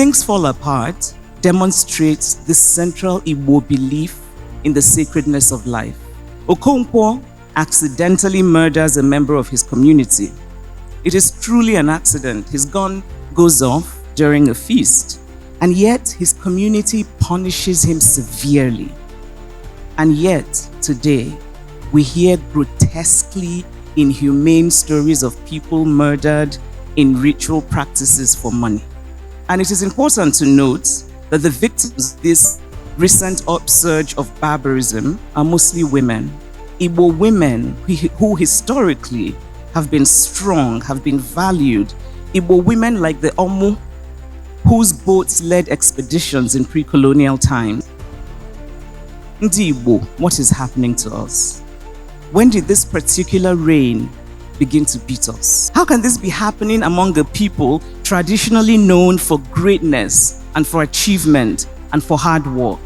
things fall apart demonstrates the central Igbo belief in the sacredness of life. Okonkwo accidentally murders a member of his community. It is truly an accident. His gun goes off during a feast, and yet his community punishes him severely. And yet, today, we hear grotesquely inhumane stories of people murdered in ritual practices for money. And it is important to note that the victims of this recent upsurge of barbarism are mostly women. Igbo women who historically have been strong, have been valued. Igbo women like the Omu, whose boats led expeditions in pre-colonial times. Ndi Igbo, what is happening to us? When did this particular reign begin to beat us? How can this be happening among a people traditionally known for greatness and for achievement and for hard work?